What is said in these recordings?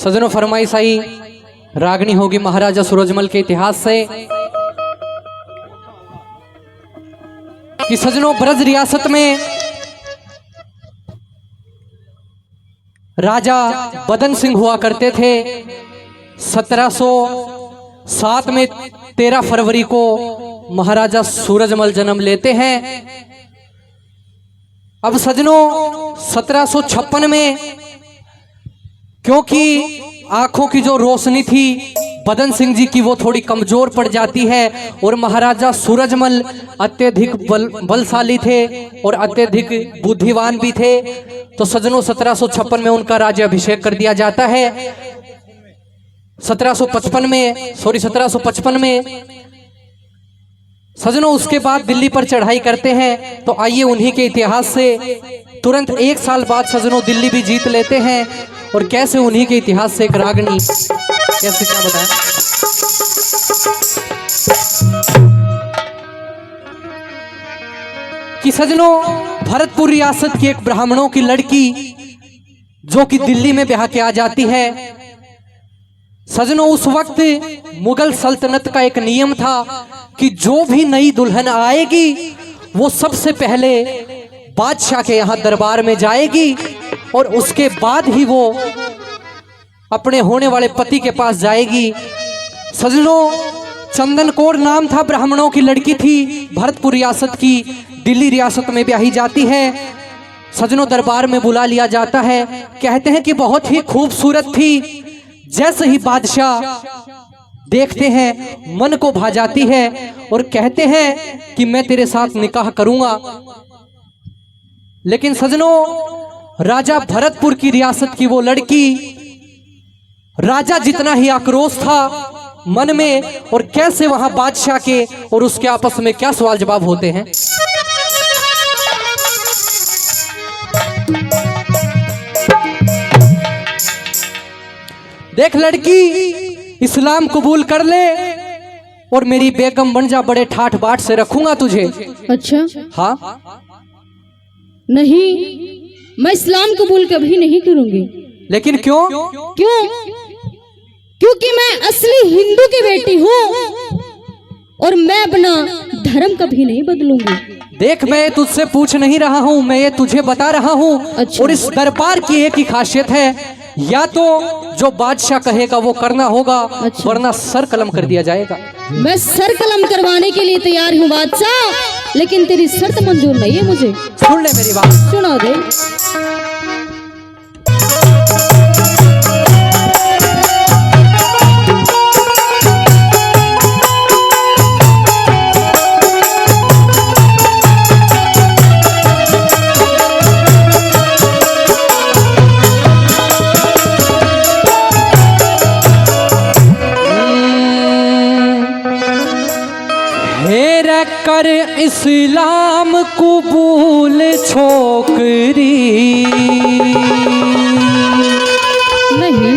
सजनों फरमाइश आई रागनी होगी महाराजा सूरजमल के इतिहास से कि सजनों ब्रज रियासत में राजा बदन सिंह हुआ करते थे। 1707 में 13 फरवरी को महाराजा सूरजमल जन्म लेते हैं। अब सजनों 1756 में क्योंकि आंखों की जो रोशनी थी बदन सिंह जी की वो थोड़ी कमजोर पड़ जाती है और महाराजा सूरजमल अत्यधिक बलशाली थे और अत्यधिक बुद्धिमान भी थे। तो सजनों 1756 में उनका राज्याभिषेक कर दिया जाता है। 1755 में सजनों उसके बाद दिल्ली पर चढ़ाई करते हैं। तो आइए उन्हीं के इतिहास से तुरंत 1 साल बाद सजनों दिल्ली भी जीत लेते हैं और कैसे उन्हीं के इतिहास से एक रागनी कैसे क्या बताएं। कि सजनों भरतपुर रियासत की एक ब्राह्मणों की लड़की जो कि दिल्ली में ब्याह के आ जाती है। सजनों उस वक्त मुगल सल्तनत का एक नियम था कि जो भी नई दुल्हन आएगी वो सबसे पहले बादशाह के यहाँ दरबार में जाएगी और उसके बाद ही वो अपने होने वाले पति के पास जाएगी। सजनों चंदन कौर नाम था, ब्राह्मणों की लड़की थी, भरतपुर रियासत की दिल्ली रियासत में ब्याही जाती है। सजनों दरबार में बुला लिया जाता है। कहते हैं कि बहुत ही खूबसूरत थी। जैसे ही बादशाह देखते हैं मन को भा जाती है और कहते हैं कि मैं तेरे साथ निकाह करूंगा। लेकिन सजनों राजा भरतपुर की रियासत की वो लड़की, राजा जितना ही आक्रोश था मन में और कैसे वहां बादशाह के और उसके आपस में क्या सवाल जवाब होते हैं। देख लड़की इस्लाम कबूल कर ले और मेरी बेगम बन जा, बड़े ठाठ बाट से रखूंगा तुझे। अच्छा हाँ नहीं, मैं इस्लाम कबूल कभी नहीं करूंगी। लेकिन क्यों? क्योंकि मैं असली हिंदू की बेटी हूँ और मैं अपना धर्म कभी नहीं बदलूंगी। देख मैं तुझसे पूछ नहीं रहा हूँ, मैं ये तुझे बता रहा हूँ। अच्छा। और इस दरबार की एक ही खासियत है, या तो जो बादशाह कहेगा वो करना होगा। अच्छा। वरना सर कलम कर दिया जाएगा। मैं सर कलम करवाने के लिए तैयार हूँ बादशाह, लेकिन तेरी शर्त मंजूर नहीं है मुझे। सुन ले मेरी बात। सुना दे। कर इस्लाम कबूल छोकरी नहीं,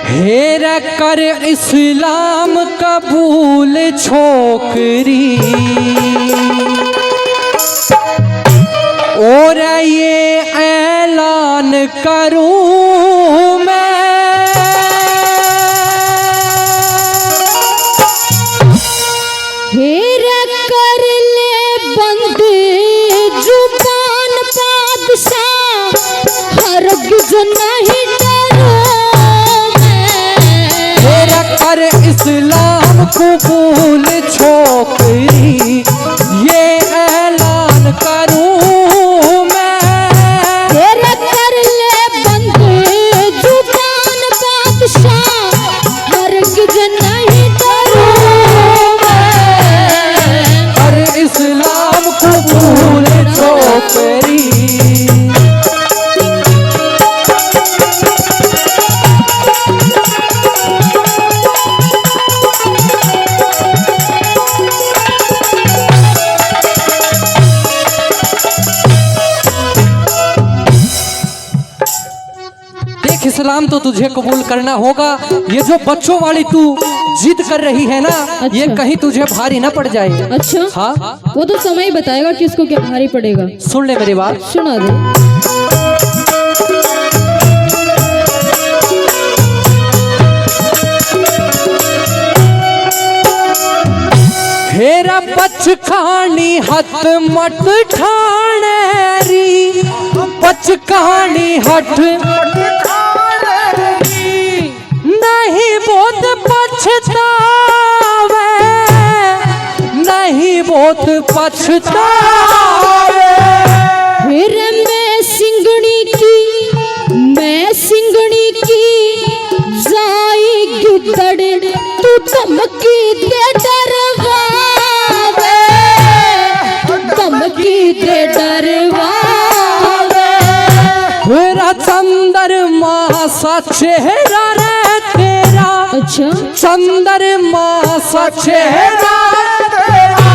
हेर कर इस्लाम कबूल छोकरी और ये ऐलान करूं मैं नहीं कर इस्लाम कबूल छोकरी ये ऐलान करूं मैं। तेरा कर ले बंदे जुबान बादशाह हरगिज़ नहीं डरूं मैं। कर इस्लाम कबूल छोकरी इस्लाम तो तुझे कबूल करना होगा। ये जो बच्चों वाली तू जिद कर रही है ना। अच्छा। ये कहीं तुझे भारी ना पड़ जाए। अच्छा हाँ वो तो समय बताएगा कि इसको क्या भारी पड़ेगा। सुन ले मेरी बात। सुना दे। पचखानी हथ मट ठाणेरी, पचखानी हठ नहीं बहुत पछतावे, नहीं बहुत पछतावे। फिर मैं सिंगड़ी की जाएगी दड़, तू धमकी दे डरवावे, धमकी दे डरवावे। मेरा चंद्रमा सा चेहरा रे तेरा, अच्छा चंद्रमा सा चेहरा तेरा,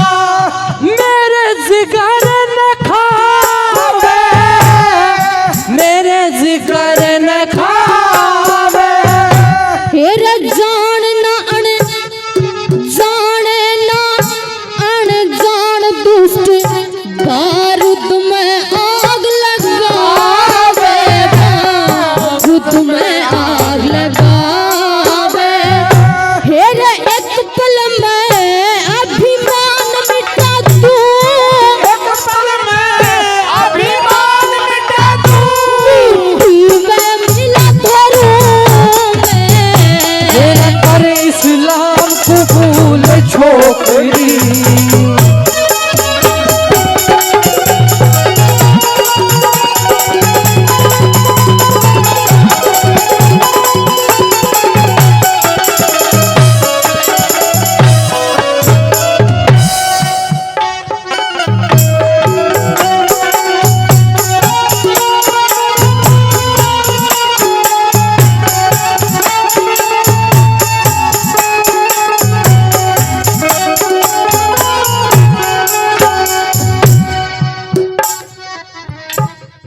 मेरे जिगर न खावे, मेरे जिगर न खावे। फिर जाने ना अनजान दुष्ट बारूद में आग लगावे, बारूद में आग लगावे। फिर एक पल में अभिमान मिटा दूं, एक पल में अभिमान मिटा दूं, मैं मिला धरूं मैं। मेरा कर इस्लाम कबूल छोकरी।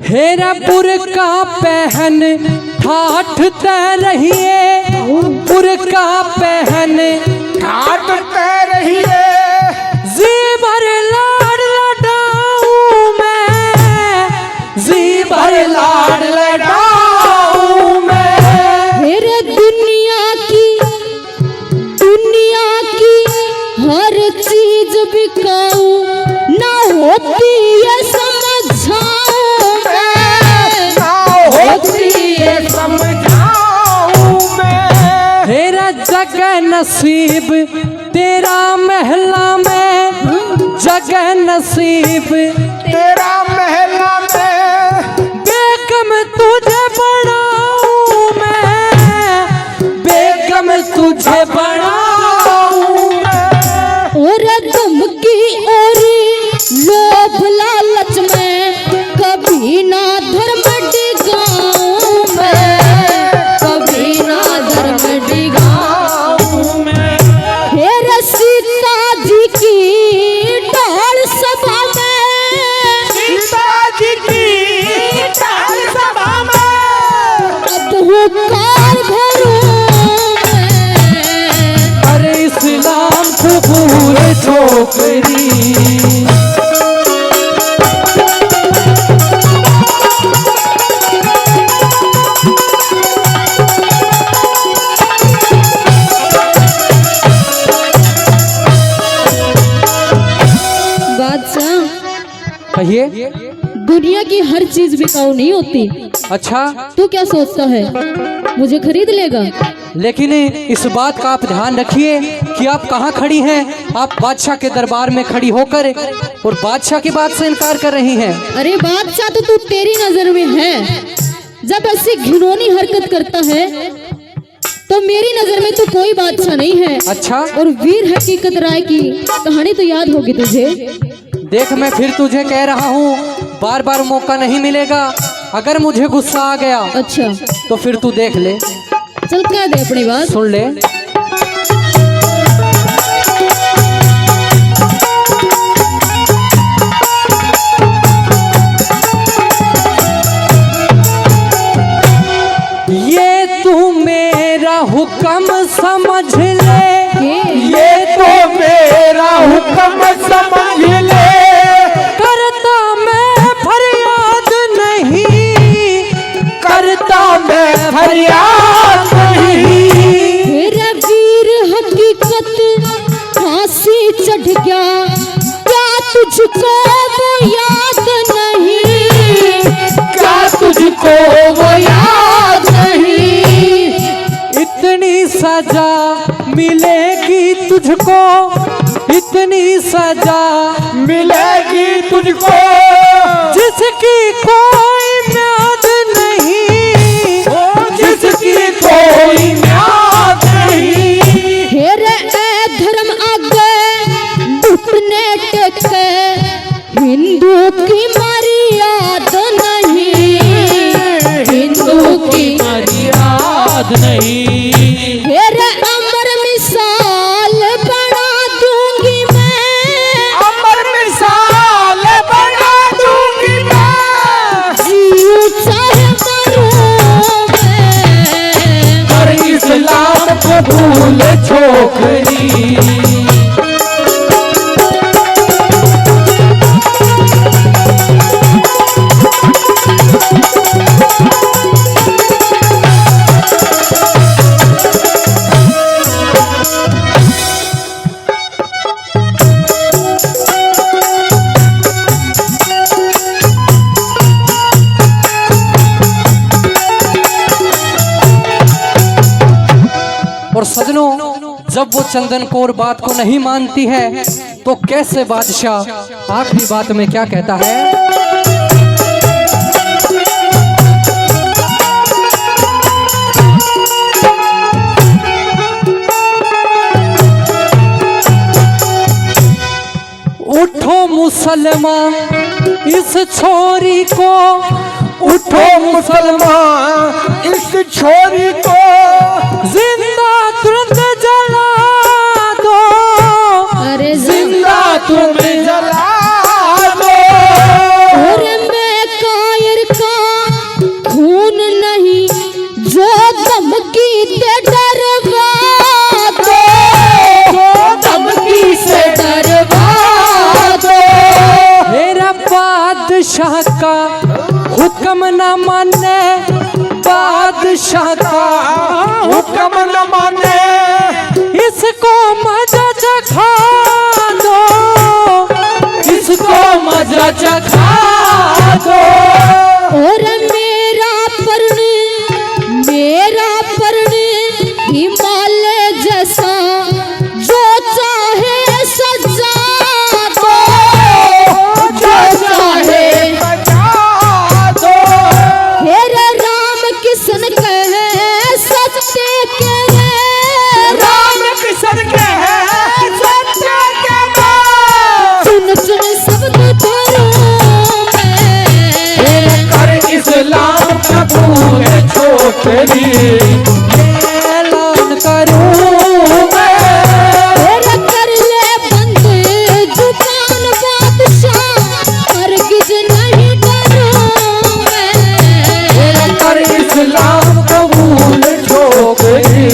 हेरा बुरका पहन ठाठते रहिए, बुरका पहन ठाटते रहिए, जी भर लाड लडाऊं मैं, जी भर लाड लडाऊं मैं। फिर दुनिया की हर चीज बिकाऊं, ना होती है समझाऊं मैं, ना होती है समझाऊं मैं। तेरा जगह नसीब तेरा महला में, जगह नसीब तेरा महला में, बेगम तुझे बनाऊं मैं, बेगम तुझे बनाऊं मैं। और धमकी और लोभ लालच में कभी ना धर्म डिगाऊं मैं, कभी ना धर्म डिगाऊं मैं। फिर सीता जी की ढाल सभा में, सीता जी की ढाल सभा में, अब हुकार भरूं मैं। अरे इस्लाम कबूल छोकरी। बादशाह, कहिए। दुनिया की हर चीज बिकाऊ नहीं होती। अच्छा, तू क्या सोचता है मुझे खरीद लेगा? लेकिन इस बात का आप ध्यान रखिए कि आप कहाँ खड़ी हैं। आप बादशाह के दरबार में खड़ी होकर और बादशाह की बात से इनकार कर रही हैं। अरे बादशाह तो तू तेरी नजर में है, जब ऐसी घिनौनी हरकत करता है तो मेरी नजर में तो कोई बादशाह नहीं है। अच्छा, और वीर हकीकत राय की कहानी तो याद होगी तुझे। देख मैं फिर तुझे कह रहा हूँ, बार बार मौका नहीं मिलेगा। अगर मुझे गुस्सा आ गया अच्छा तो फिर तू देख ले। चल कह दे अपनी बात। सुन ले। ये तू मेरा हुक्म समझ ले, ये तो मेरा हुक्म समझ ले, करता मैं फरियाद नहीं, करता मैं फरियाद नहीं। मेरा वीर हकीकत फांसी चढ़ गया, क्या तुझको वो याद नहीं, क्या तुझको वो याद नहीं। इतनी सजा मिलेगी तुझको, इतनी सजा मिलेगी तुझको जिसकी कोई म्याद नहीं, जिसकी कोई म्याद नहीं। हेरे ए धर्म आगे घुटने टेके, हिंदू की मर्याद नहीं, हिंदू की याद नहीं। हेरे अमर मिसाल बना दूंगी मैं, अमर मिसाल बना दूंगी मैं। जीऊं चाहे मरूं मैं, पर इस्लाम को भूल छोकरी। और सजनों, जब वो चंदन कौर बात को नहीं मानती है तो कैसे बादशाह आखिरी बात में क्या कहता है? उठो मुसलमान इस छोरी को, उठो मुसलमान इस छोरी को जिंदा तुरंत जला दो, अरे जिंदा तुम्हें जला दो। और मैं कायर का खून नहीं, जो धमकी दे डरवा दो, जो धमकी से डरवा दो। मेरा बादशाह का हुक्म न माने, बादशाह का हुक्म न माने, इसको मजा चखा दो, इसको मजा चखा दो। और मेरा पर्ण हिमालय जैसा, जो चाहे सजा दो, जो चाहे। बजा दो। हेरे राम किशन कहे सत्य के, राम किशन के है सत्य के नाम। चुन चुन शब्द करूं मैं, कर इस्लाम कबूल छोकरी। ऐलान करूं मैं, हेरे कर ले बंद जुबान बादशाह, हरगिज नहीं डरूं मैं। कर इस्लाम कबूल छोकरी।